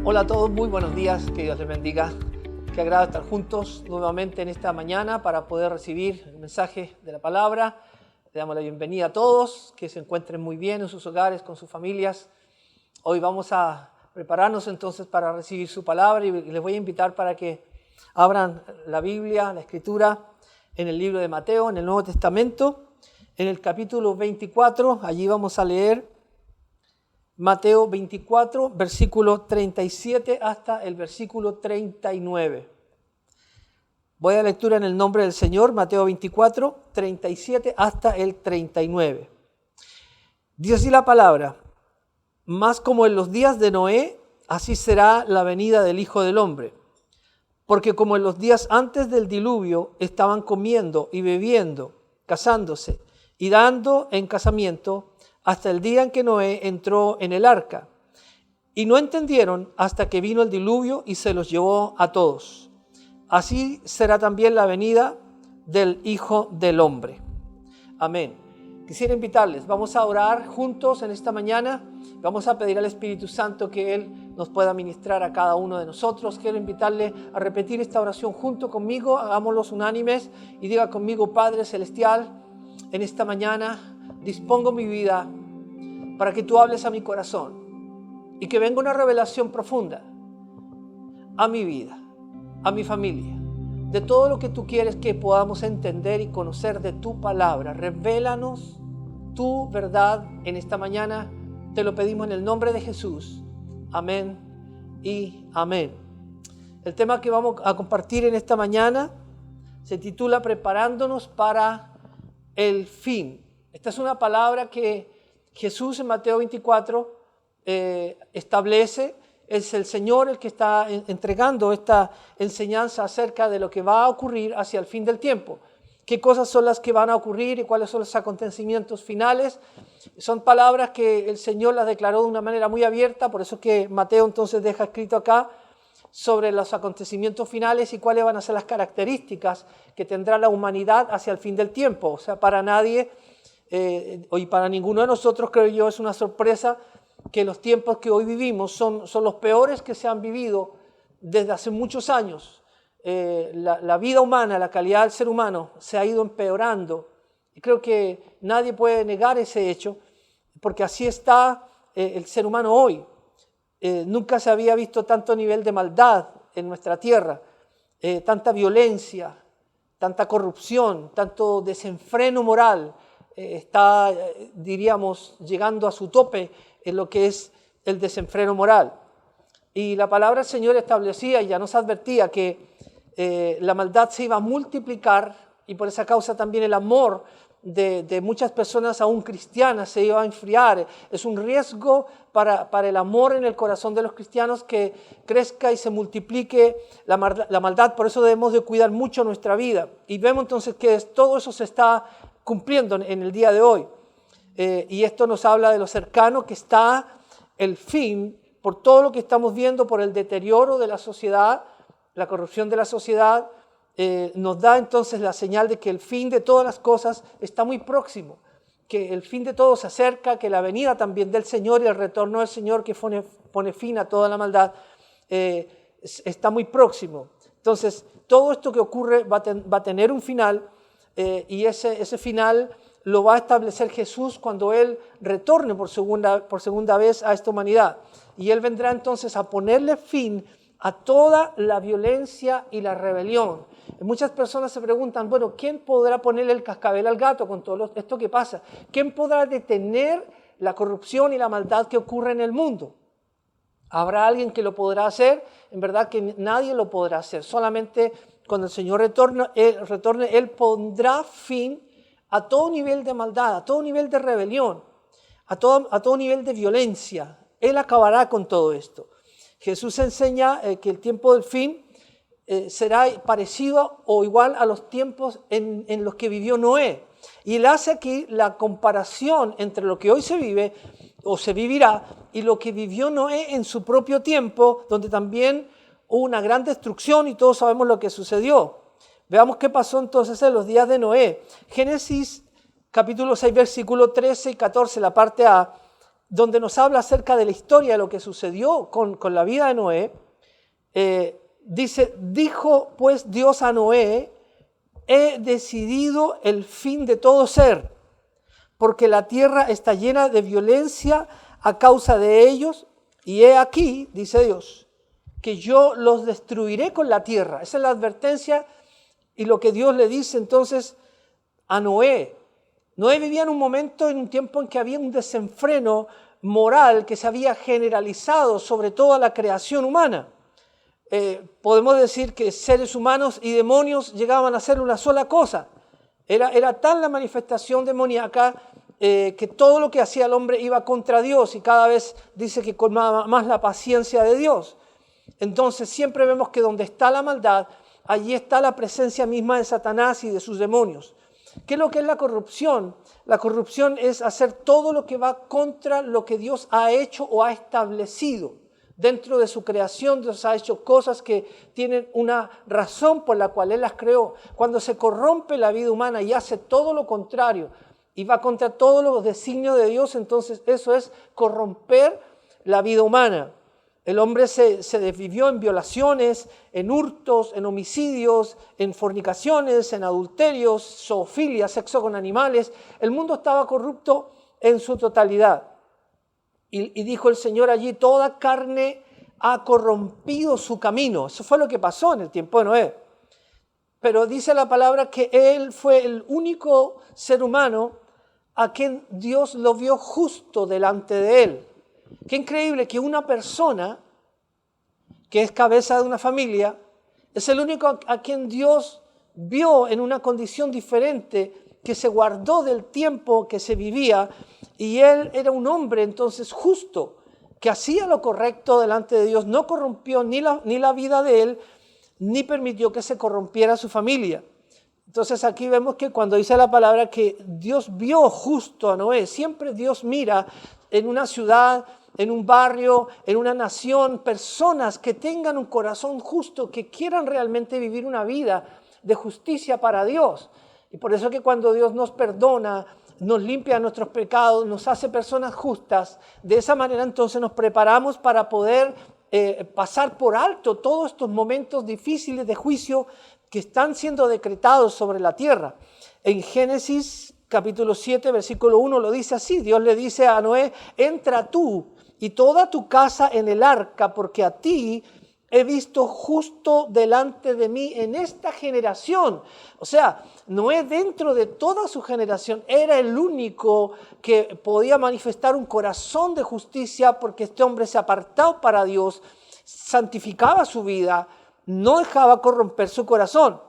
Hola a todos, muy buenos días, que Dios les bendiga. Qué agrado estar juntos nuevamente en esta mañana para poder recibir el mensaje de la palabra. Le damos la bienvenida a todos, que se encuentren muy bien en sus hogares, con sus familias. Hoy vamos a prepararnos entonces para recibir su palabra y les voy a invitar para que abran la Biblia, la Escritura, en el libro de Mateo, en el Nuevo Testamento, en el capítulo 24. Allí vamos a leer Mateo 24, versículo 37 hasta el versículo 39. Voy a la lectura en el nombre del Señor, Mateo 24, 37 hasta el 39. Dice así la palabra: Mas como en los días de Noé, así será la venida del Hijo del Hombre. Porque como en los días antes del diluvio estaban comiendo y bebiendo, casándose y dando en casamiento, hasta el día en que Noé entró en el arca. Y no entendieron hasta que vino el diluvio y se los llevó a todos. Así será también la venida del Hijo del Hombre. Amén. Quisiera invitarles, vamos a orar juntos en esta mañana. Vamos a pedir al Espíritu Santo que Él nos pueda ministrar a cada uno de nosotros. Quiero invitarle a repetir esta oración junto conmigo. Hagámoslos unánimes y diga conmigo: Padre Celestial, en esta mañana dispongo mi vida para que tú hables a mi corazón y que venga una revelación profunda a mi vida, a mi familia, de todo lo que tú quieres que podamos entender y conocer de tu palabra. Revélanos tu verdad en esta mañana. Te lo pedimos en el nombre de Jesús. Amén y amén. El tema que vamos a compartir en esta mañana se titula Preparándonos para el fin. Esta es una palabra que Jesús en Mateo 24 establece. Es el Señor el que está entregando esta enseñanza acerca de lo que va a ocurrir hacia el fin del tiempo. ¿Qué cosas son las que van a ocurrir y cuáles son los acontecimientos finales? Son palabras que el Señor las declaró de una manera muy abierta, por eso es que Mateo entonces deja escrito acá sobre los acontecimientos finales y cuáles van a ser las características que tendrá la humanidad hacia el fin del tiempo. O sea, para nadie y para ninguno de nosotros, creo yo, es una sorpresa que los tiempos que hoy vivimos son los peores que se han vivido desde hace muchos años. La vida humana, la calidad del ser humano se ha ido empeorando. Y creo que nadie puede negar ese hecho, porque así está el ser humano hoy. Nunca se había visto tanto nivel de maldad en nuestra tierra, tanta violencia, tanta corrupción, tanto desenfreno moral. Está, diríamos, llegando a su tope en lo que es el desenfreno moral. Y la palabra del Señor establecía y ya nos advertía que la maldad se iba a multiplicar y por esa causa también el amor de muchas personas aún cristianas se iba a enfriar. Es un riesgo para el amor en el corazón de los cristianos que crezca y se multiplique la maldad. Por eso debemos de cuidar mucho nuestra vida. Y vemos entonces que todo eso se está cumpliendo en el día de hoy. Y esto nos habla de lo cercano que está el fin por todo lo que estamos viendo, por el deterioro de la sociedad, la corrupción de la sociedad. Nos da entonces la señal de que el fin de todas las cosas está muy próximo, que el fin de todo se acerca, que la venida también del Señor y el retorno del Señor que pone fin a toda la maldad está muy próximo. Entonces, todo esto que ocurre va a tener un final y ese final lo va a establecer Jesús cuando Él retorne por segunda vez a esta humanidad. Y Él vendrá entonces a ponerle fin a toda la violencia y la rebelión. Muchas personas se preguntan, bueno, ¿quién podrá ponerle el cascabel al gato con todo esto que pasa? ¿Quién podrá detener la corrupción y la maldad que ocurre en el mundo? ¿Habrá alguien que lo podrá hacer? En verdad que nadie lo podrá hacer. Solamente cuando el Señor retorne, Él pondrá fin a todo nivel de maldad, a todo nivel de rebelión, a todo nivel de violencia. Él acabará con todo esto. Jesús enseña que el tiempo del fin será parecido o igual a los tiempos en los que vivió Noé. Y él hace aquí la comparación entre lo que hoy se vive o se vivirá y lo que vivió Noé en su propio tiempo, donde también hubo una gran destrucción y todos sabemos lo que sucedió. Veamos qué pasó entonces en los días de Noé. Génesis capítulo 6, versículo 13 y 14, la parte A, donde nos habla acerca de la historia de lo que sucedió con la vida de Noé. Dice, dijo pues Dios a Noé, he decidido el fin de todo ser, porque la tierra está llena de violencia a causa de ellos, y he aquí, dice Dios, que yo los destruiré con la tierra. Esa es la advertencia y lo que Dios le dice entonces a Noé. Noé vivía en un tiempo en que había un desenfreno moral que se había generalizado sobre toda la creación humana. Podemos decir que seres humanos y demonios llegaban a ser una sola cosa. Era tal la manifestación demoníaca que todo lo que hacía el hombre iba contra Dios y cada vez dice que colmaba más la paciencia de Dios. Entonces siempre vemos que donde está la maldad, allí está la presencia misma de Satanás y de sus demonios. ¿Qué es lo que es la corrupción? La corrupción es hacer todo lo que va contra lo que Dios ha hecho o ha establecido. Dentro de su creación, Dios ha hecho cosas que tienen una razón por la cual Él las creó. Cuando se corrompe la vida humana y hace todo lo contrario y va contra todos los designios de Dios, entonces eso es corromper la vida humana. El hombre se desvivió en violaciones, en hurtos, en homicidios, en fornicaciones, en adulterios, zoofilia, sexo con animales. El mundo estaba corrupto en su totalidad. Y dijo el Señor allí, toda carne ha corrompido su camino. Eso fue lo que pasó en el tiempo de Noé. Pero dice la palabra que él fue el único ser humano a quien Dios lo vio justo delante de él. Qué increíble que una persona que es cabeza de una familia es el único a quien Dios vio en una condición diferente, que se guardó del tiempo que se vivía, y él era un hombre entonces justo, que hacía lo correcto delante de Dios, no corrompió ni la vida de él, ni permitió que se corrompiera su familia. Entonces aquí vemos que cuando dice la palabra que Dios vio justo a Noé, siempre Dios mira en una ciudad, en un barrio, en una nación, personas que tengan un corazón justo, que quieran realmente vivir una vida de justicia para Dios. Y por eso que cuando Dios nos perdona, nos limpia nuestros pecados, nos hace personas justas, de esa manera entonces nos preparamos para poder pasar por alto todos estos momentos difíciles de juicio que están siendo decretados sobre la tierra. En Génesis capítulo 7, versículo 1 lo dice así, Dios le dice a Noé, entra tú y toda tu casa en el arca, porque a ti he visto justo delante de mí en esta generación. O sea, Noé dentro de toda su generación era el único que podía manifestar un corazón de justicia, porque este hombre se apartó para Dios, santificaba su vida, no dejaba corromper su corazón.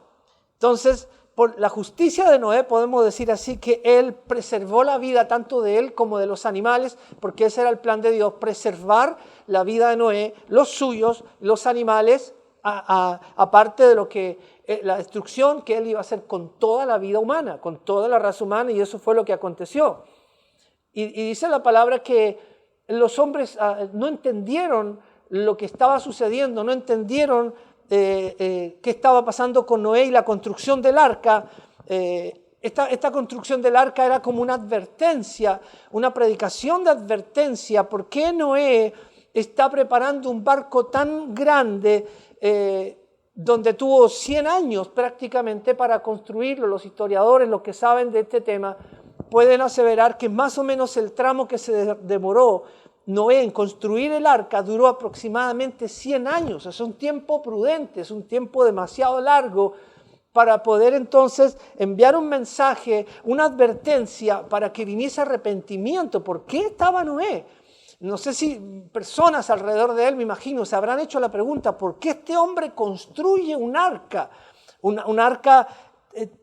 Entonces, por la justicia de Noé podemos decir así que él preservó la vida tanto de él como de los animales, porque ese era el plan de Dios, preservar la vida de Noé, los suyos, los animales, aparte de lo que la destrucción que él iba a hacer con toda la vida humana, con toda la raza humana, y eso fue lo que aconteció. Y dice la palabra que los hombres no entendieron lo que estaba sucediendo, no entendieron qué estaba pasando con Noé y la construcción del arca. Esta construcción del arca era como una advertencia, una predicación de advertencia. ¿Por qué Noé está preparando un barco tan grande donde tuvo 100 años prácticamente para construirlo? Los historiadores, los que saben de este tema, pueden aseverar que más o menos el tramo que se demoró Noé en construir el arca duró aproximadamente 100 años. Es un tiempo prudente, es un tiempo demasiado largo para poder entonces enviar un mensaje, una advertencia para que viniese arrepentimiento. ¿Por qué estaba Noé? No sé si personas alrededor de él, me imagino, se habrán hecho la pregunta, ¿por qué este hombre construye un arca? Un arca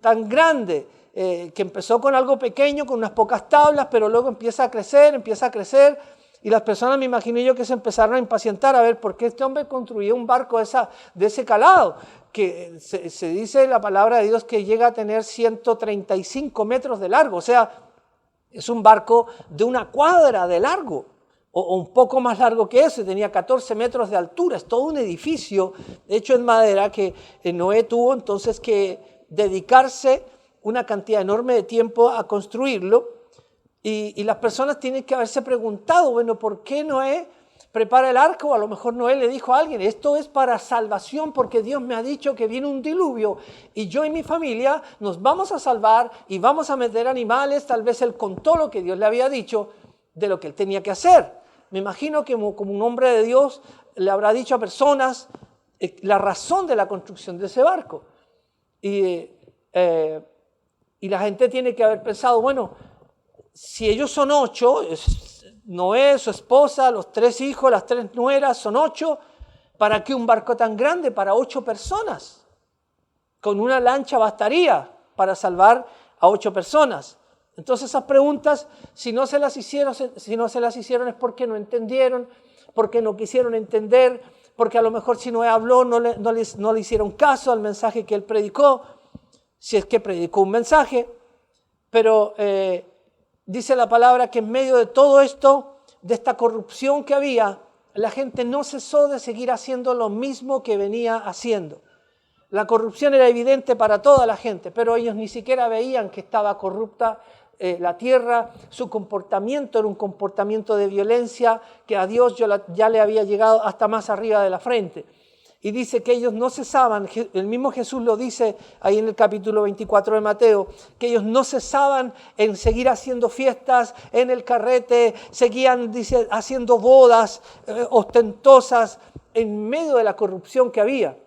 tan grande, que empezó con algo pequeño, con unas pocas tablas, pero luego empieza a crecer. Y las personas, me imagino yo, que se empezaron a impacientar a ver por qué este hombre construyó un barco de ese calado, que se dice en la palabra de Dios que llega a tener 135 metros de largo. O sea, es un barco de una cuadra de largo, o un poco más largo que eso, tenía 14 metros de altura. Es todo un edificio hecho en madera que Noé tuvo entonces que dedicarse una cantidad enorme de tiempo a construirlo y las personas tienen que haberse preguntado, bueno, ¿por qué Noé prepara el arca? O a lo mejor Noé le dijo a alguien, esto es para salvación porque Dios me ha dicho que viene un diluvio y yo y mi familia nos vamos a salvar y vamos a meter animales. Tal vez él contó lo que Dios le había dicho de lo que él tenía que hacer. Me imagino que como un hombre de Dios le habrá dicho a personas la razón de la construcción de ese barco. Y la gente tiene que haber pensado, bueno, si ellos son 8, Noé, su esposa, los 3 hijos, las 3 nueras, son 8, ¿para qué un barco tan grande para 8 personas? Con una lancha bastaría para salvar a 8 personas. Entonces esas preguntas, si no se las hicieron es porque no entendieron, porque no quisieron entender, porque a lo mejor si Noé habló no le hicieron caso al mensaje que él predicó, si es que predicó un mensaje. Pero dice la palabra que en medio de todo esto, de esta corrupción que había, la gente no cesó de seguir haciendo lo mismo que venía haciendo. La corrupción era evidente para toda la gente, pero ellos ni siquiera veían que estaba corrupta la tierra. Su comportamiento era un comportamiento de violencia que a Dios ya le había llegado hasta más arriba de la frente. Y dice que ellos no cesaban, el mismo Jesús lo dice ahí en el capítulo 24 de Mateo, que ellos no cesaban en seguir haciendo fiestas en el carrete, seguían haciendo bodas ostentosas en medio de la corrupción que había.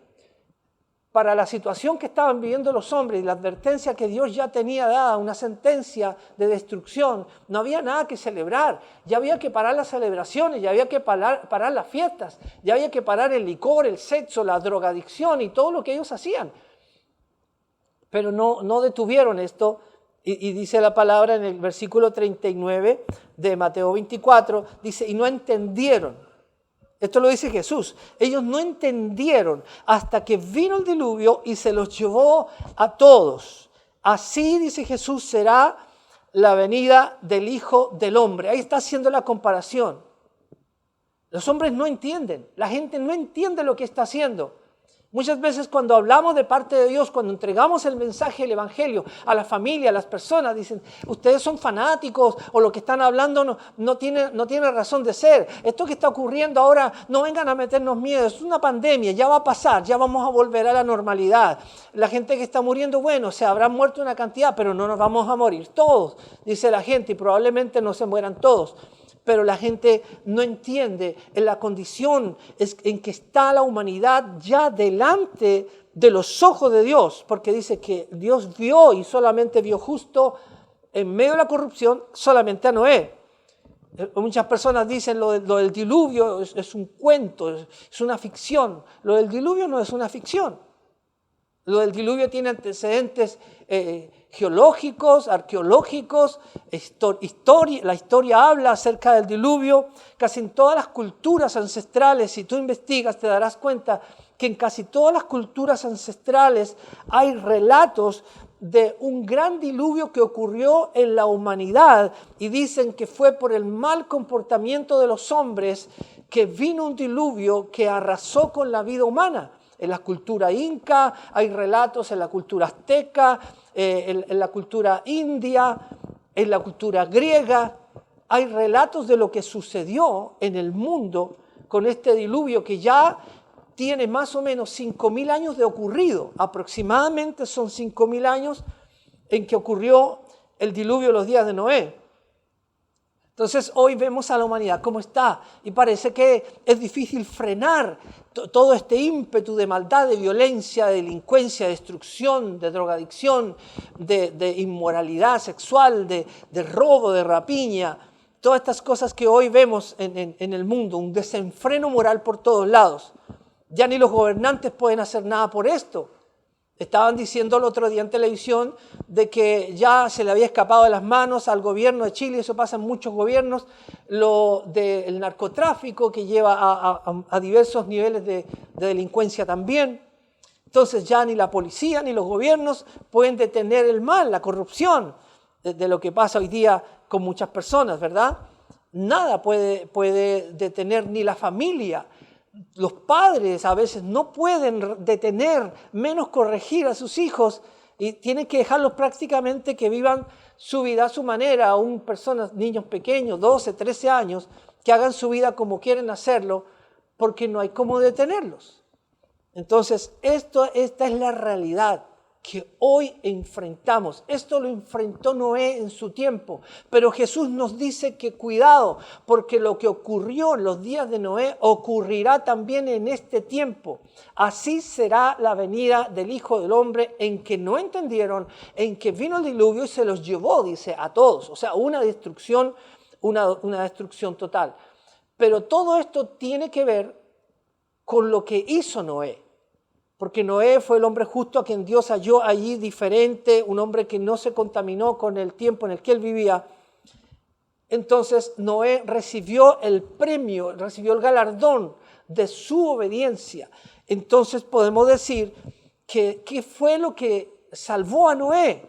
Para la situación que estaban viviendo los hombres y la advertencia que Dios ya tenía dada, una sentencia de destrucción, no había nada que celebrar. Ya había que parar las celebraciones, ya había que parar las fiestas, ya había que parar el licor, el sexo, la drogadicción y todo lo que ellos hacían. Pero no detuvieron esto y dice la palabra en el versículo 39 de Mateo 24, dice, y no entendieron. Esto lo dice Jesús. Ellos no entendieron hasta que vino el diluvio y se los llevó a todos. Así, dice Jesús, será la venida del Hijo del Hombre. Ahí está haciendo la comparación. Los hombres no entienden. La gente no entiende lo que está haciendo. Muchas veces cuando hablamos de parte de Dios, cuando entregamos el mensaje del Evangelio a la familia, a las personas, dicen, ustedes son fanáticos o lo que están hablando no tiene razón de ser. Esto que está ocurriendo ahora, no vengan a meternos miedo, es una pandemia, ya va a pasar, ya vamos a volver a la normalidad. La gente que está muriendo, bueno, se habrán muerto una cantidad, pero no nos vamos a morir todos, dice la gente, y probablemente no se mueran todos. Pero la gente no entiende en la condición en que está la humanidad ya delante de los ojos de Dios, porque dice que Dios vio y solamente vio justo en medio de la corrupción solamente a Noé. Muchas personas dicen lo del diluvio es un cuento, es una ficción. Lo del diluvio no es una ficción. Lo del diluvio tiene antecedentes geológicos, arqueológicos, la historia habla acerca del diluvio. Casi en todas las culturas ancestrales, si tú investigas, te darás cuenta que en casi todas las culturas ancestrales hay relatos de un gran diluvio que ocurrió en la humanidad y dicen que fue por el mal comportamiento de los hombres que vino un diluvio que arrasó con la vida humana. En la cultura inca, hay relatos en la cultura azteca, en la cultura india, en la cultura griega. Hay relatos de lo que sucedió en el mundo con este diluvio que ya tiene más o menos 5.000 años de ocurrido. Aproximadamente son 5.000 años en que ocurrió el diluvio en los días de Noé. Entonces hoy vemos a la humanidad cómo está y parece que es difícil frenar todo este ímpetu de maldad, de violencia, de delincuencia, de destrucción, de drogadicción, de inmoralidad sexual, de robo, de rapiña. Todas estas cosas que hoy vemos en el mundo, un desenfreno moral por todos lados. Ya ni los gobernantes pueden hacer nada por esto. Estaban diciendo el otro día en televisión de que ya se le había escapado de las manos al gobierno de Chile, eso pasa en muchos gobiernos, lo del narcotráfico que lleva a diversos niveles de delincuencia también. Entonces ya ni la policía ni los gobiernos pueden detener el mal, la corrupción de lo que pasa hoy día con muchas personas, ¿verdad? Nada puede detener ni la familia. Los padres a veces no pueden detener, menos corregir a sus hijos y tienen que dejarlos prácticamente que vivan su vida a su manera, aún personas, niños pequeños, 12, 13 años, que hagan su vida como quieren hacerlo, porque no hay cómo detenerlos. Entonces, esta es la realidad que hoy enfrentamos. Esto lo enfrentó Noé en su tiempo, pero Jesús nos dice que cuidado, porque lo que ocurrió en los días de Noé ocurrirá también en este tiempo. Así será la venida del Hijo del Hombre, en que no entendieron, en que vino el diluvio y se los llevó, dice, a todos. O sea, una destrucción total. Pero todo esto tiene que ver con lo que hizo Noé. Porque Noé fue el hombre justo a quien Dios halló allí diferente, un hombre que no se contaminó con el tiempo en el que él vivía. Entonces Noé recibió el premio, recibió el galardón de su obediencia. Entonces podemos decir que ¿qué fue lo que salvó a Noé?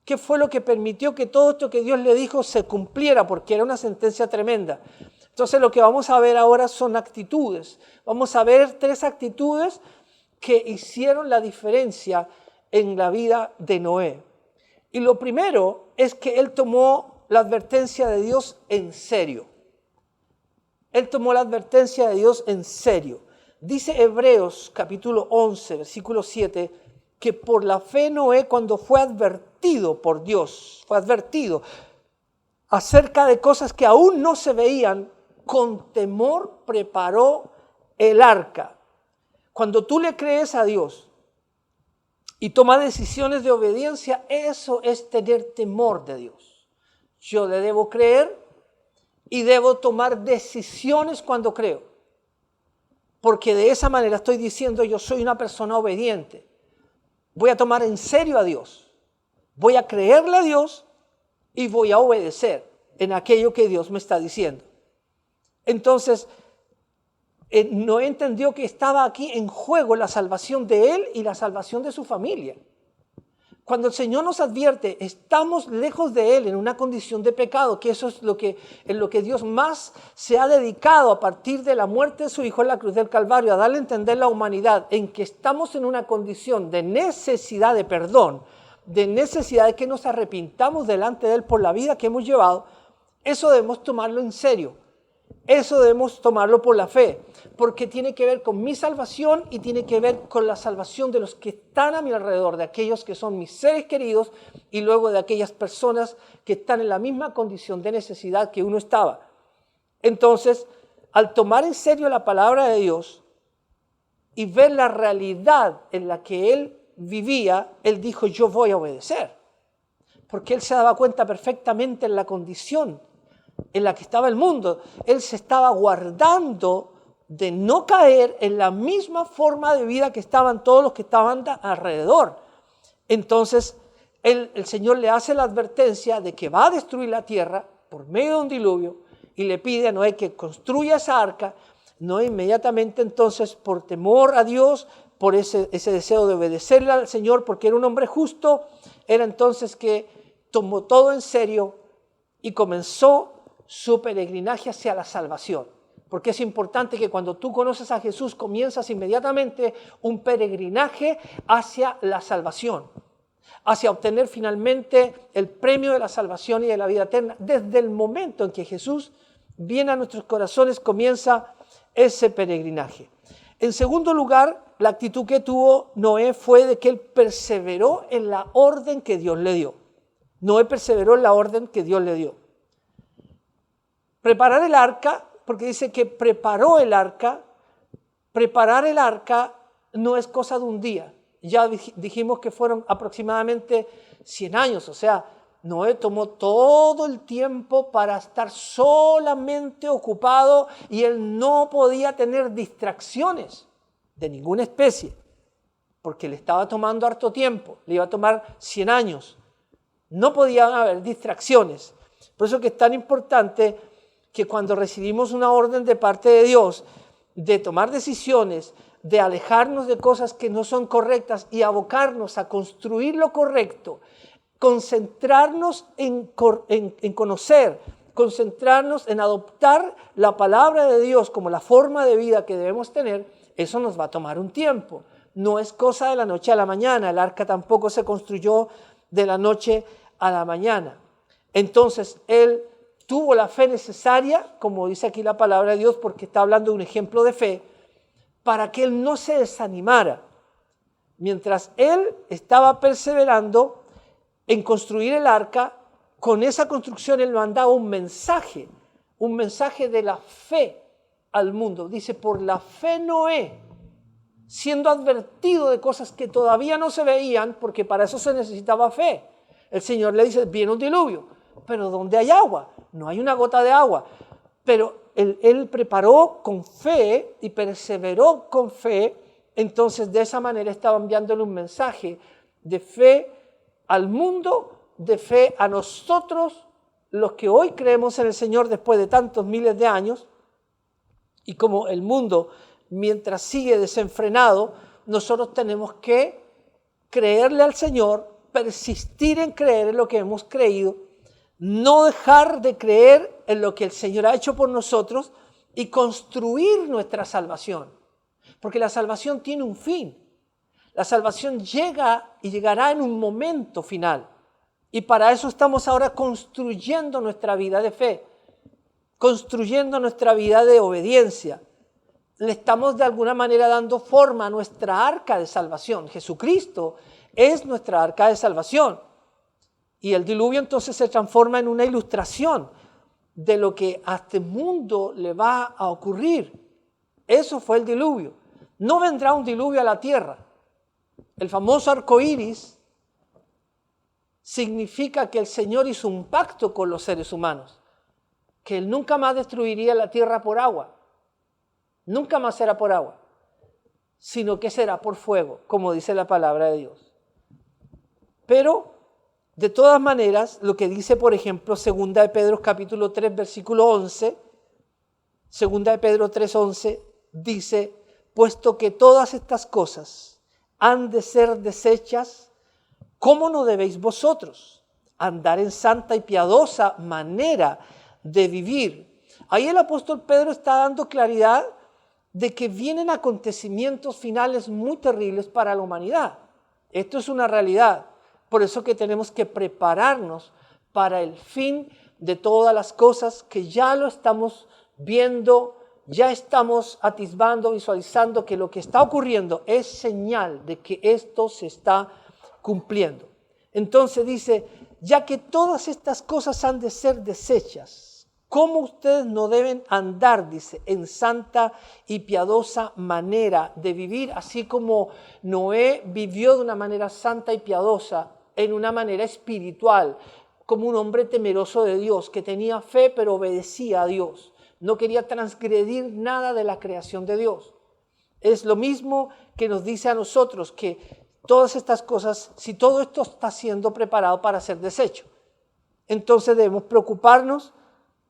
¿Qué fue lo que permitió que todo esto que Dios le dijo se cumpliera? Porque era una sentencia tremenda. Entonces lo que vamos a ver ahora son actitudes. Vamos a ver 3 actitudes que hicieron la diferencia en la vida de Noé. Y lo primero es que él tomó la advertencia de Dios en serio. Él tomó la advertencia de Dios en serio. Dice Hebreos capítulo 11, versículo 7, que por la fe Noé, cuando fue advertido por Dios, fue advertido acerca de cosas que aún no se veían, con temor preparó el arca. Cuando tú le crees a Dios y tomas decisiones de obediencia, eso es tener temor de Dios. Yo le debo creer y debo tomar decisiones cuando creo. Porque de esa manera estoy diciendo, yo soy una persona obediente. Voy a tomar en serio a Dios. Voy a creerle a Dios y voy a obedecer en aquello que Dios me está diciendo. Entonces, Noé entendió que estaba aquí en juego la salvación de él y la salvación de su familia. Cuando el Señor nos advierte, estamos lejos de Él en una condición de pecado, que eso es en lo que Dios más se ha dedicado a partir de la muerte de su Hijo en la cruz del Calvario, a darle a entender a la humanidad en que estamos en una condición de necesidad de perdón, de necesidad de que nos arrepintamos delante de Él por la vida que hemos llevado. Eso debemos tomarlo en serio. Eso debemos tomarlo por la fe, porque tiene que ver con mi salvación y tiene que ver con la salvación de los que están a mi alrededor, de aquellos que son mis seres queridos y luego de aquellas personas que están en la misma condición de necesidad que uno estaba. Entonces, al tomar en serio la palabra de Dios y ver la realidad en la que él vivía, él dijo, yo voy a obedecer, porque él se daba cuenta perfectamente en la condición en la que estaba el mundo. Él se estaba guardando de no caer en la misma forma de vida que estaban todos los que estaban alrededor. Entonces, el Señor le hace la advertencia de que va a destruir la tierra por medio de un diluvio y le pide a Noé que construya esa arca. Noé inmediatamente entonces, por temor a Dios, por ese deseo de obedecerle al Señor, porque era un hombre justo, era entonces que tomó todo en serio y comenzó su peregrinaje hacia la salvación. Porque es importante que cuando tú conoces a Jesús comienzas inmediatamente un peregrinaje hacia la salvación, hacia obtener finalmente el premio de la salvación y de la vida eterna. Desde el momento en que Jesús viene a nuestros corazones comienza ese peregrinaje. En segundo lugar, la actitud que tuvo Noé fue de que él perseveró en la orden que Dios le dio. Noé perseveró en la orden que Dios le dio. Preparar el arca, porque dice que preparó el arca. Preparar el arca no es cosa de un día. Ya dijimos que fueron aproximadamente 100 años. O sea, Noé tomó todo el tiempo para estar solamente ocupado y él no podía tener distracciones de ninguna especie, porque le estaba tomando harto tiempo, le iba a tomar 100 años. No podían haber distracciones. Por eso que es tan importante que cuando recibimos una orden de parte de Dios de tomar decisiones, de alejarnos de cosas que no son correctas y abocarnos a construir lo correcto, concentrarnos en conocer, concentrarnos en adoptar la palabra de Dios como la forma de vida que debemos tener, eso nos va a tomar un tiempo. no es cosa de la noche a la mañana. El arca tampoco se construyó de la noche a la mañana. Entonces, él tuvo la fe necesaria, como dice aquí la palabra de Dios, porque está hablando de un ejemplo de fe, para que él no se desanimara. Mientras él estaba perseverando en construir el arca, con esa construcción él mandaba un mensaje de la fe al mundo. Dice, por la fe Noé, siendo advertido de cosas que todavía no se veían, porque para eso se necesitaba fe. El Señor le dice, viene un diluvio, pero ¿dónde hay agua? No hay una gota de agua. Pero él preparó con fe y perseveró con fe. Entonces de esa manera estaba enviándole un mensaje de fe al mundo, de fe a nosotros, los que hoy creemos en el Señor después de tantos miles de años. Y como el mundo, mientras sigue desenfrenado, nosotros tenemos que creerle al Señor, persistir en creer en lo que hemos creído, no dejar de creer en lo que el Señor ha hecho por nosotros y construir nuestra salvación. Porque la salvación tiene un fin. La salvación llega y llegará en un momento final. Y para eso estamos ahora construyendo nuestra vida de fe, construyendo nuestra vida de obediencia. Le estamos de alguna manera dando forma a nuestra arca de salvación. Jesucristo es nuestra arca de salvación. Y el diluvio entonces se transforma en una ilustración de lo que a este mundo le va a ocurrir. Eso fue el diluvio. No vendrá un diluvio a la tierra. El famoso arco iris significa que el Señor hizo un pacto con los seres humanos, que Él nunca más destruiría la tierra por agua. Nunca más será por agua, sino que será por fuego, como dice la palabra de Dios. Pero, de todas maneras, lo que dice, por ejemplo, 2 de Pedro capítulo 3, versículo 11, 2 de Pedro 3, 11, dice, puesto que todas estas cosas han de ser deshechas, ¿cómo no debéis vosotros andar en santa y piadosa manera de vivir? Ahí el apóstol Pedro está dando claridad de que vienen acontecimientos finales muy terribles para la humanidad. Esto es una realidad. Por eso que tenemos que prepararnos para el fin de todas las cosas que ya lo estamos viendo, ya estamos atisbando, visualizando que lo que está ocurriendo es señal de que esto se está cumpliendo. Entonces dice, ya que todas estas cosas han de ser deshechas, ¿cómo ustedes no deben andar, dice, en santa y piadosa manera de vivir? Así como Noé vivió de una manera santa y piadosa, en una manera espiritual, como un hombre temeroso de Dios, que tenía fe pero obedecía a Dios. No quería transgredir nada de la creación de Dios. Es lo mismo que nos dice a nosotros que todas estas cosas, si todo esto está siendo preparado para ser deshecho, entonces debemos preocuparnos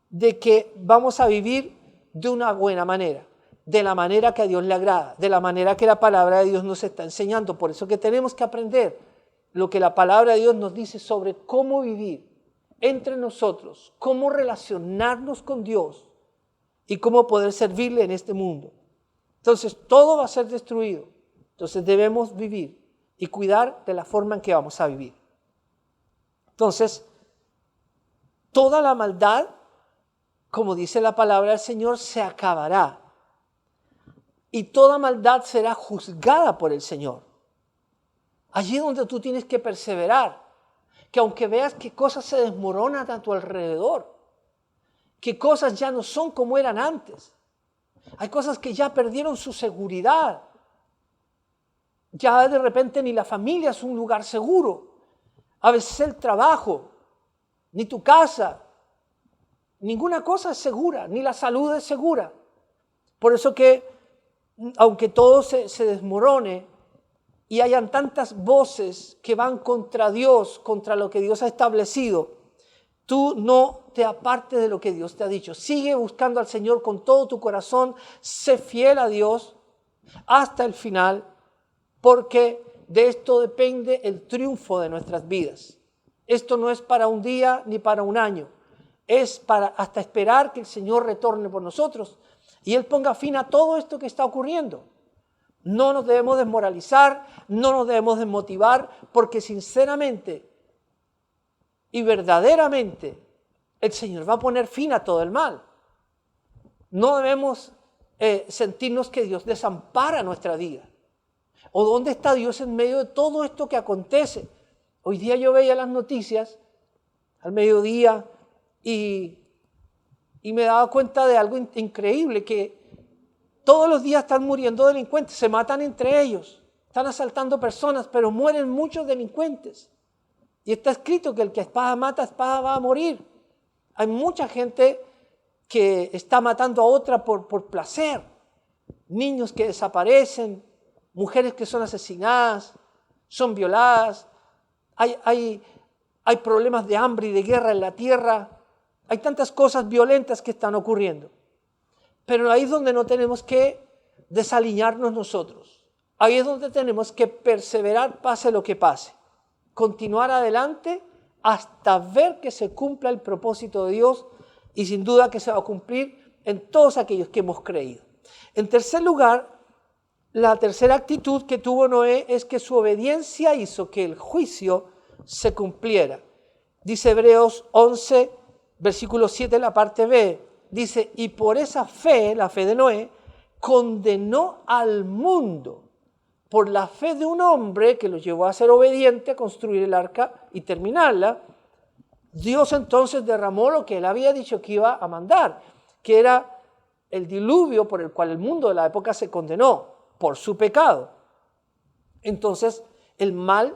de que vamos a vivir de una buena manera, de la manera que a Dios le agrada, de la manera que la palabra de Dios nos está enseñando. Por eso que tenemos que aprender lo que la palabra de Dios nos dice sobre cómo vivir entre nosotros, cómo relacionarnos con Dios y cómo poder servirle en este mundo. Entonces todo va a ser destruido. Entonces debemos vivir y cuidar de la forma en que vamos a vivir. Entonces, toda la maldad, como dice la palabra del Señor, se acabará. Y toda maldad será juzgada por el Señor. Allí es donde tú tienes que perseverar. Que aunque veas que cosas se desmoronan a tu alrededor, que cosas ya no son como eran antes. Hay cosas que ya perdieron su seguridad. Ya de repente ni la familia es un lugar seguro. A veces el trabajo, ni tu casa, ninguna cosa es segura, ni la salud es segura. Por eso que, aunque todo se desmorone y hayan tantas voces que van contra Dios, contra lo que Dios ha establecido, tú no te apartes de lo que Dios te ha dicho. Sigue buscando al Señor con todo tu corazón, sé fiel a Dios hasta el final, porque de esto depende el triunfo de nuestras vidas. Esto no es para un día ni para un año. Es para hasta esperar que el Señor retorne por nosotros y Él ponga fin a todo esto que está ocurriendo. No nos debemos desmoralizar, no nos debemos desmotivar, porque sinceramente y verdaderamente el Señor va a poner fin a todo el mal. No debemos sentirnos que Dios desampara nuestra vida. ¿O dónde está Dios en medio de todo esto que acontece? Hoy día yo veía las noticias al mediodía y me daba cuenta de algo increíble, que todos los días están muriendo delincuentes, se matan entre ellos, están asaltando personas, pero mueren muchos delincuentes. Y está escrito que el que espada mata, espada va a morir. Hay mucha gente que está matando a otra por placer. Niños que desaparecen, mujeres que son asesinadas, son violadas. Hay problemas de hambre y de guerra en la tierra. Hay tantas cosas violentas que están ocurriendo. Pero ahí es donde no tenemos que desaliñarnos nosotros. Ahí es donde tenemos que perseverar pase lo que pase. Continuar adelante hasta ver que se cumpla el propósito de Dios, y sin duda que se va a cumplir en todos aquellos que hemos creído. En tercer lugar, la tercera actitud que tuvo Noé es que su obediencia hizo que el juicio se cumpliera. Dice Hebreos 11, versículo 7, la parte B, dice: y por esa fe, la fe de Noé, condenó al mundo por la fe de un hombre que lo llevó a ser obediente, a construir el arca y terminarla. Dios entonces derramó lo que él había dicho que iba a mandar, que era el diluvio por el cual el mundo de la época se condenó por su pecado. Entonces el mal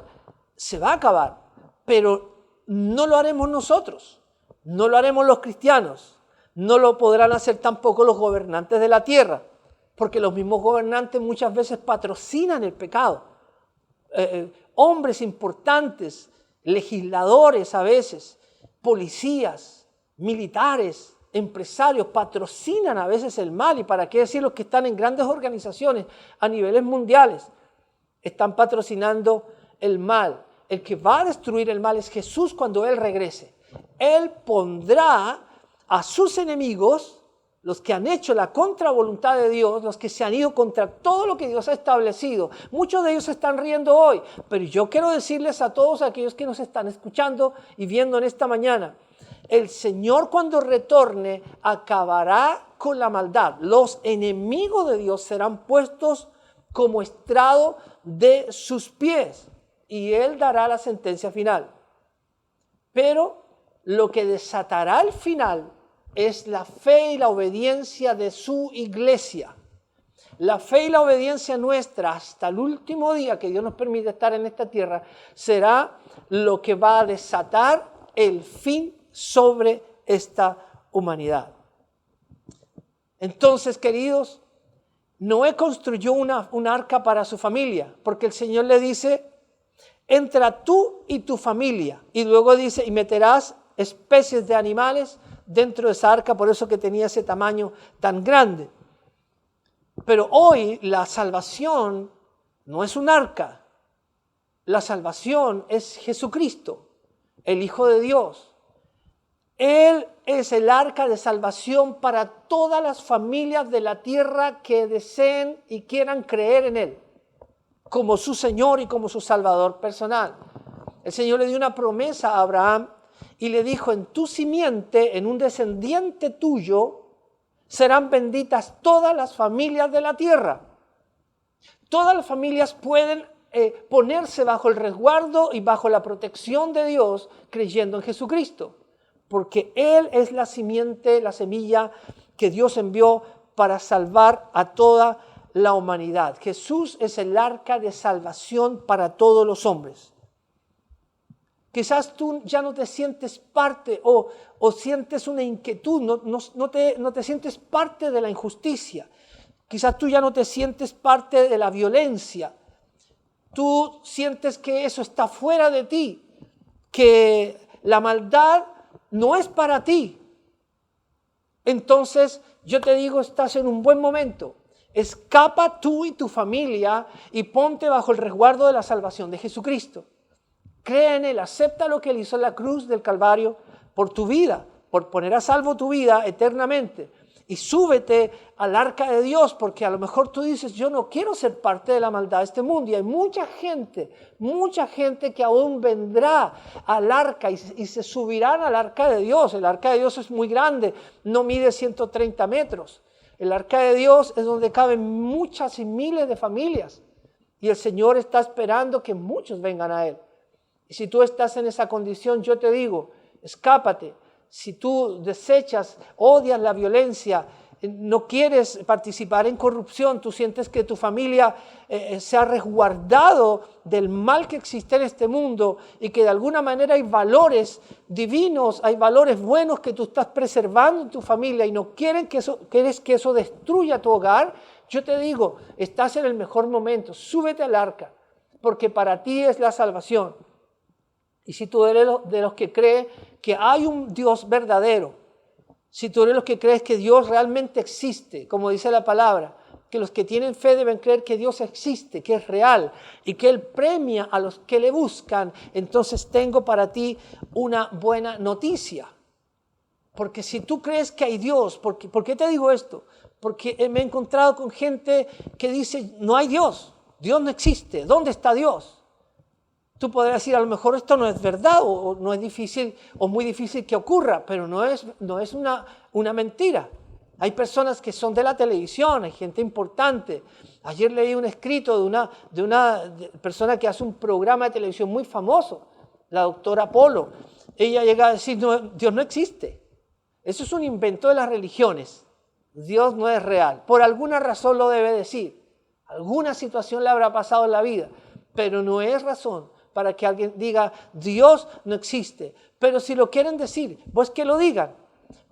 se va a acabar, pero no lo haremos nosotros, no lo haremos los cristianos, no lo podrán hacer tampoco los gobernantes de la tierra, porque los mismos gobernantes muchas veces patrocinan el pecado. Hombres importantes, legisladores a veces, policías, militares, empresarios, patrocinan a veces el mal. Y para qué decir los que están en grandes organizaciones a niveles mundiales, están patrocinando el mal. El que va a destruir el mal es Jesús cuando Él regrese. Él pondrá a sus enemigos, los que han hecho la contravoluntad de Dios, los que se han ido contra todo lo que Dios ha establecido. Muchos de ellos se están riendo hoy, pero yo quiero decirles a todos aquellos que nos están escuchando y viendo en esta mañana: el Señor, cuando retorne, acabará con la maldad. Los enemigos de Dios serán puestos como estrado de sus pies y Él dará la sentencia final. Pero lo que desatará al final es la fe y la obediencia de su iglesia. La fe y la obediencia nuestra hasta el último día que Dios nos permite estar en esta tierra será lo que va a desatar el fin sobre esta humanidad. Entonces, queridos, Noé construyó un arca para su familia, porque el Señor le dice: entra tú y tu familia. Y luego dice: y meterás especies de animales dentro de esa arca, por eso que tenía ese tamaño tan grande. Pero hoy la salvación no es un arca. La salvación es Jesucristo, el Hijo de Dios. Él es el arca de salvación para todas las familias de la tierra que deseen y quieran creer en Él como su Señor y como su Salvador personal. El Señor le dio una promesa a Abraham y le dijo: en tu simiente, en un descendiente tuyo, serán benditas todas las familias de la tierra. Todas las familias pueden ponerse bajo el resguardo y bajo la protección de Dios creyendo en Jesucristo, porque Él es la simiente, la semilla que Dios envió para salvar a toda la humanidad. Jesús es el arca de salvación para todos los hombres. Quizás tú ya no te sientes parte o sientes una inquietud, no te sientes parte de la injusticia. Quizás tú ya no te sientes parte de la violencia. Tú sientes que eso está fuera de ti, que la maldad no es para ti. Entonces yo te digo, estás en un buen momento. Escapa tú y tu familia y ponte bajo el resguardo de la salvación de Jesucristo. Cree en Él, acepta lo que Él hizo en la cruz del Calvario por tu vida, por poner a salvo tu vida eternamente. y súbete al arca de Dios, porque a lo mejor tú dices, yo no quiero ser parte de la maldad de este mundo. Y hay mucha gente que aún vendrá al arca y se subirán al arca de Dios. El arca de Dios es muy grande, no mide 130 metros. El arca de Dios es donde caben muchas y miles de familias. Y el Señor está esperando que muchos vengan a Él. Y si tú estás en esa condición, yo te digo, escápate. Si tú desechas, odias la violencia, no quieres participar en corrupción, tú sientes que tu familia se ha resguardado del mal que existe en este mundo y que de alguna manera hay valores divinos, hay valores buenos que tú estás preservando en tu familia y no quieres que eso destruya tu hogar, yo te digo, estás en el mejor momento, súbete al arca, porque para ti es la salvación. Y si tú eres de los que cree que hay un Dios verdadero, si tú eres de los que crees que Dios realmente existe, como dice la palabra, que los que tienen fe deben creer que Dios existe, que es real y que Él premia a los que le buscan, entonces tengo para ti una buena noticia. Porque si tú crees que hay Dios, ¿por qué te digo esto? Porque me he encontrado con gente que dice, no hay Dios, Dios no existe, ¿dónde está Dios? Tú podrás decir, a lo mejor esto no es verdad o no es difícil o muy difícil que ocurra, pero no es una mentira. Hay personas que son de la televisión, hay gente importante. Ayer leí un escrito de una persona que hace un programa de televisión muy famoso, la doctora Polo. Ella llega a decir, no, Dios no existe. Eso es un invento de las religiones. Dios no es real. Por alguna razón lo debe decir. Alguna situación le habrá pasado en la vida, pero no es razón para que alguien diga, Dios no existe. Pero si lo quieren decir, pues que lo digan.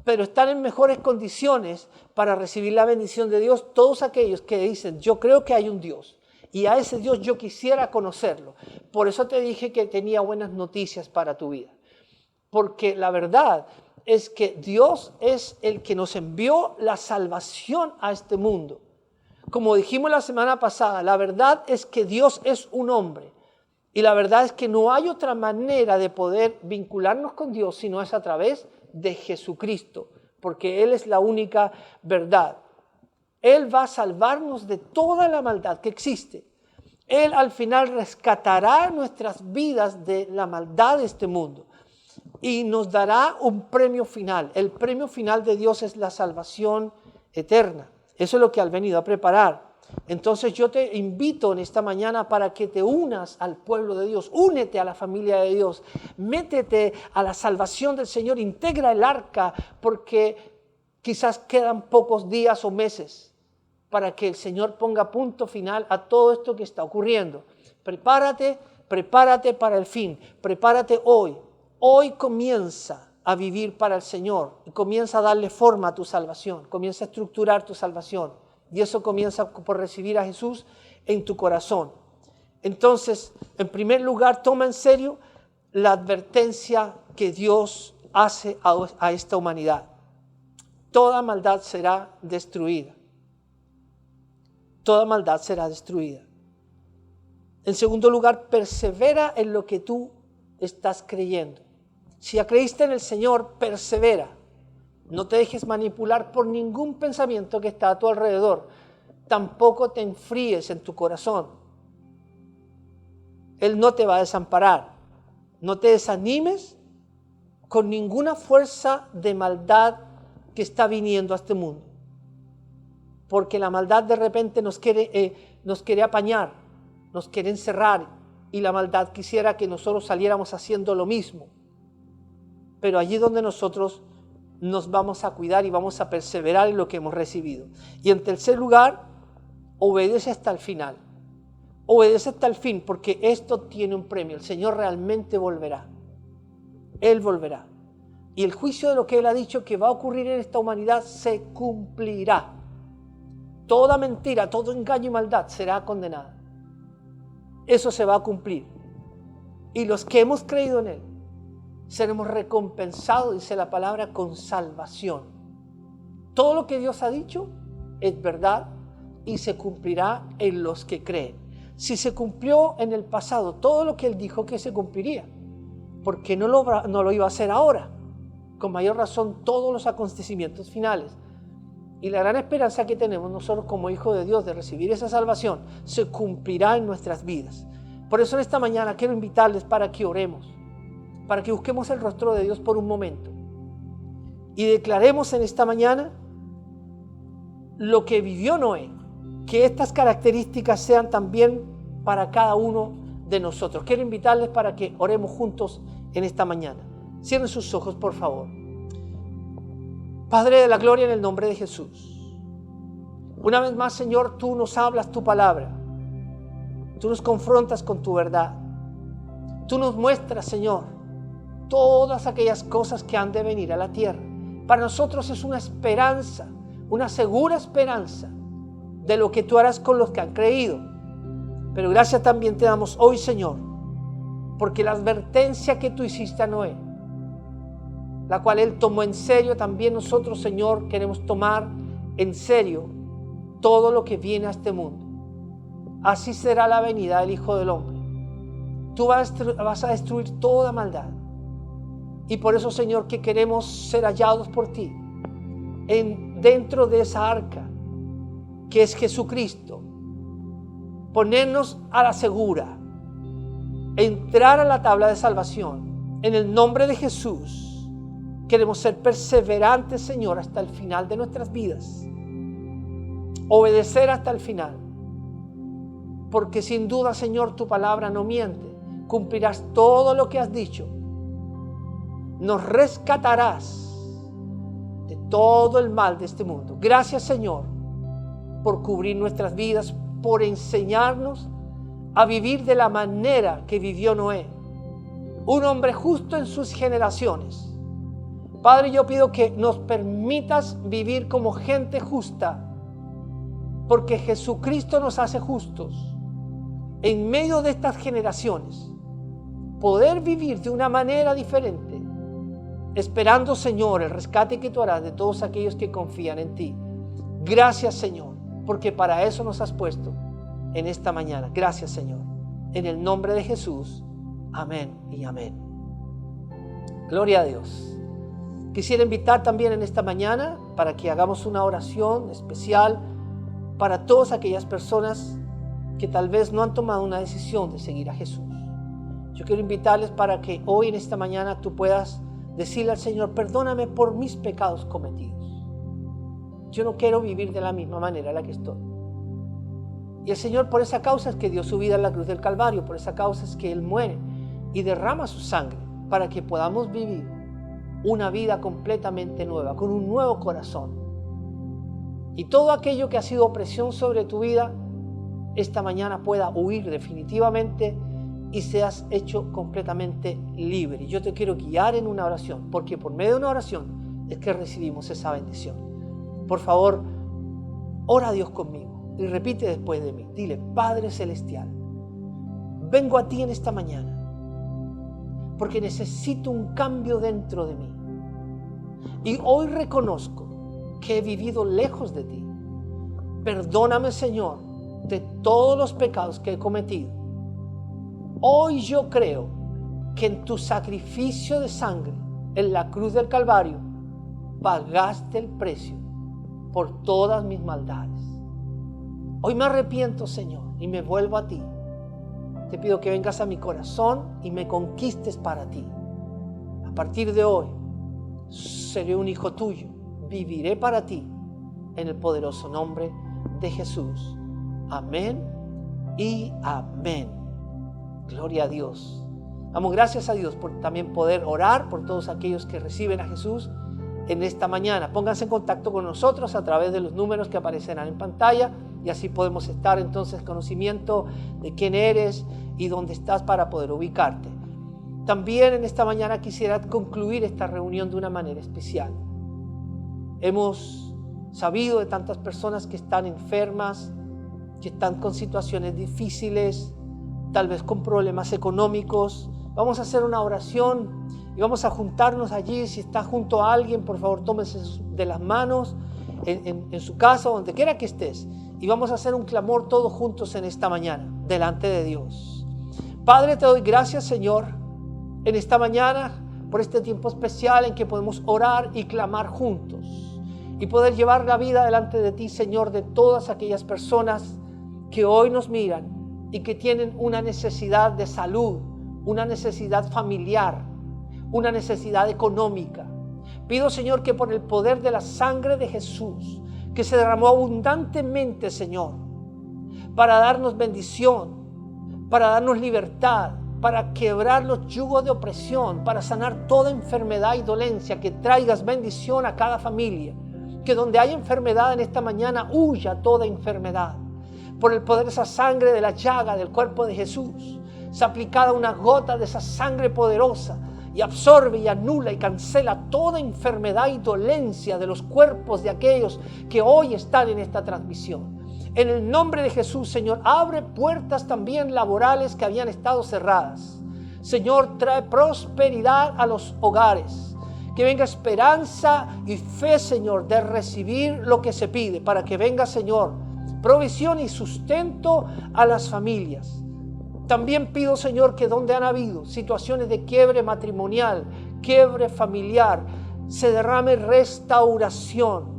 Pero están en mejores condiciones para recibir la bendición de Dios todos aquellos que dicen, yo creo que hay un Dios. Y a ese Dios yo quisiera conocerlo. Por eso te dije que tenía buenas noticias para tu vida. Porque la verdad es que Dios es el que nos envió la salvación a este mundo. Como dijimos la semana pasada, la verdad es que Dios es un hombre. Y la verdad es que no hay otra manera de poder vincularnos con Dios sino es a través de Jesucristo, porque Él es la única verdad. Él va a salvarnos de toda la maldad que existe. Él al final rescatará nuestras vidas de la maldad de este mundo y nos dará un premio final. El premio final de Dios es la salvación eterna. Eso es lo que ha venido a preparar. Entonces yo te invito en esta mañana para que te unas al pueblo de Dios, únete a la familia de Dios, métete a la salvación del Señor, integra el arca, porque quizás quedan pocos días o meses para que el Señor ponga punto final a todo esto que está ocurriendo. Prepárate para el fin, prepárate hoy. Hoy comienza a vivir para el Señor y comienza a darle forma a tu salvación, comienza a estructurar tu salvación. Y eso comienza por recibir a Jesús en tu corazón. Entonces, en primer lugar, toma en serio la advertencia que Dios hace a esta humanidad. Toda maldad será destruida. Toda maldad será destruida. En segundo lugar, persevera en lo que tú estás creyendo. Si ya creíste en el Señor, persevera. No te dejes manipular por ningún pensamiento que está a tu alrededor. Tampoco te enfríes en tu corazón. Él no te va a desamparar. No te desanimes con ninguna fuerza de maldad que está viniendo a este mundo. Porque la maldad de repente nos quiere apañar, nos quiere encerrar. Y la maldad quisiera que nosotros saliéramos haciendo lo mismo. Pero allí donde nosotros nos vamos a cuidar y vamos a perseverar en lo que hemos recibido. Y en tercer lugar, obedece hasta el final. Obedece hasta el fin, porque esto tiene un premio. El Señor realmente volverá. Él volverá. Y el juicio de lo que Él ha dicho que va a ocurrir en esta humanidad se cumplirá. Toda mentira, todo engaño y maldad será condenada. Eso se va a cumplir. Y los que hemos creído en Él, seremos recompensados, dice la palabra, con salvación. Todo lo que Dios ha dicho es verdad y se cumplirá en los que creen. Si se cumplió en el pasado todo lo que Él dijo que se cumpliría, ¿por qué no lo iba a hacer ahora? Con mayor razón todos los acontecimientos finales. Y la gran esperanza que tenemos nosotros como hijos de Dios de recibir esa salvación se cumplirá en nuestras vidas. Por eso en esta mañana quiero invitarles para que oremos, para que busquemos el rostro de Dios por un momento y declaremos en esta mañana lo que vivió Noé, que estas características sean también para cada uno de nosotros. Quiero invitarles para que oremos juntos en esta mañana. Cierren sus ojos, por favor. Padre de la gloria, en el nombre de Jesús, una vez más, Señor, tú nos hablas tu palabra, tú nos confrontas con tu verdad, tú nos muestras, Señor, todas aquellas cosas que han de venir a la tierra. Para nosotros es una esperanza, una segura esperanza de lo que tú harás con los que han creído. Pero gracias también te damos hoy, Señor, porque la advertencia que tú hiciste a Noé, la cual él tomó en serio, también nosotros, Señor, queremos tomar en serio todo lo que viene a este mundo. Así será la venida del Hijo del Hombre. Tú vas a destruir toda maldad. Y por eso, Señor, que queremos ser hallados por ti dentro de esa arca que es Jesucristo. Ponernos a la segura, entrar a la tabla de salvación. En el nombre de Jesús. Queremos ser perseverantes, Señor, hasta el final de nuestras vidas. Obedecer hasta el final. Porque sin duda, Señor, tu palabra no miente. Cumplirás todo lo que has dicho. Nos rescatarás de todo el mal de este mundo. Gracias, Señor, por cubrir nuestras vidas, por enseñarnos a vivir de la manera que vivió Noé. Un hombre justo en sus generaciones. Padre, yo pido que nos permitas vivir como gente justa, porque Jesucristo nos hace justos. En medio de estas generaciones, poder vivir de una manera diferente, esperando, Señor, el rescate que tú harás de todos aquellos que confían en ti. Gracias, Señor, porque para eso nos has puesto en esta mañana. Gracias, Señor. En el nombre de Jesús. Amén y amén. Gloria a Dios. Quisiera invitar también en esta mañana para que hagamos una oración especial para todas aquellas personas que tal vez no han tomado una decisión de seguir a Jesús. Yo quiero invitarles para que hoy en esta mañana tú puedas decirle al Señor: perdóname por mis pecados cometidos. Yo no quiero vivir de la misma manera en la que estoy. Y el Señor, por esa causa es que dio su vida en la cruz del Calvario, por esa causa es que Él muere y derrama su sangre para que podamos vivir una vida completamente nueva, con un nuevo corazón. Y todo aquello que ha sido opresión sobre tu vida, esta mañana pueda huir definitivamente y seas hecho completamente libre. Yo te quiero guiar en una oración, porque por medio de una oración es que recibimos esa bendición. Por favor, ora a Dios conmigo y repite después de mí. Dile: Padre Celestial, vengo a ti en esta mañana porque necesito un cambio dentro de mí. Y hoy reconozco que he vivido lejos de ti. Perdóname, Señor, de todos los pecados que he cometido. Hoy yo creo que en tu sacrificio de sangre en la cruz del Calvario pagaste el precio por todas mis maldades. Hoy me arrepiento, Señor, y me vuelvo a ti. Te pido que vengas a mi corazón y me conquistes para ti. A partir de hoy seré un hijo tuyo, viviré para ti, en el poderoso nombre de Jesús. Amén y amén. Gloria a Dios. Damos gracias a Dios por también poder orar por todos aquellos que reciben a Jesús en esta mañana. Pónganse en contacto con nosotros a través de los números que aparecerán en pantalla y así podemos estar entonces en conocimiento de quién eres y dónde estás para poder ubicarte. También en esta mañana quisiera concluir esta reunión de una manera especial. Hemos sabido de tantas personas que están enfermas, que están con situaciones difíciles, tal vez con problemas económicos. Vamos a hacer una oración y vamos a juntarnos allí. Si está junto a alguien, por favor, tómese de las manos en su casa, donde quiera que estés. Y vamos a hacer un clamor todos juntos en esta mañana, delante de Dios. Padre, te doy gracias, Señor, en esta mañana, por este tiempo especial en que podemos orar y clamar juntos. y poder llevar la vida delante de ti, Señor, de todas aquellas personas que hoy nos miran y que tienen una necesidad de salud, una necesidad familiar, una necesidad económica. Pido, Señor, que por el poder de la sangre de Jesús, que se derramó abundantemente, Señor, para darnos bendición, para darnos libertad, para quebrar los yugos de opresión, para sanar toda enfermedad y dolencia, que traigas bendición a cada familia, que donde hay enfermedad en esta mañana, huya toda enfermedad. Por el poder de esa sangre de la llaga del cuerpo de Jesús, se aplicada una gota de esa sangre poderosa y absorbe y anula y cancela toda enfermedad y dolencia de los cuerpos de aquellos que hoy están en esta transmisión. En el nombre de Jesús, Señor, abre puertas también laborales que habían estado cerradas. Señor, trae prosperidad a los hogares. Que venga esperanza y fe, Señor, de recibir lo que se pide. Para que venga, Señor, provisión y sustento a las familias. También pido, Señor, que donde han habido situaciones de quiebre matrimonial, quiebre familiar, se derrame restauración.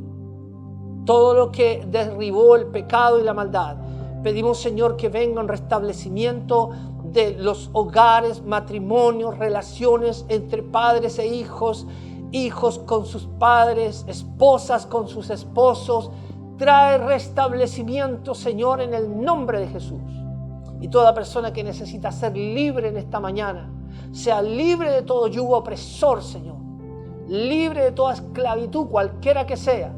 Todo lo que derribó el pecado y la maldad. Pedimos, Señor, que venga un restablecimiento de los hogares, matrimonios, relaciones entre padres e hijos, hijos con sus padres, esposas con sus esposos. Trae restablecimiento, Señor, en el nombre de Jesús. Y toda persona que necesita ser libre en esta mañana, sea libre de todo yugo opresor, Señor. Libre de toda esclavitud, cualquiera que sea.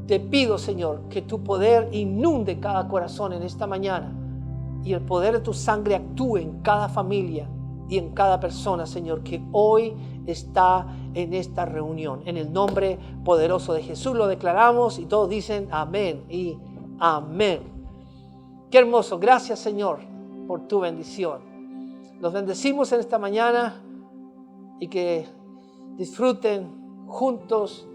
Te pido, Señor, que tu poder inunde cada corazón en esta mañana y el poder de tu sangre actúe en cada familia y en cada persona, Señor, que hoy está en esta reunión. En el nombre poderoso de Jesús lo declaramos y todos dicen amén y amén. Qué hermoso. Gracias, Señor, por tu bendición. Los bendecimos en esta mañana y que disfruten juntos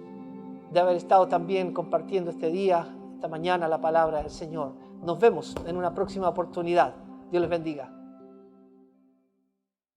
de haber estado también compartiendo este día, esta mañana, la palabra del Señor. Nos vemos en una próxima oportunidad. Dios les bendiga.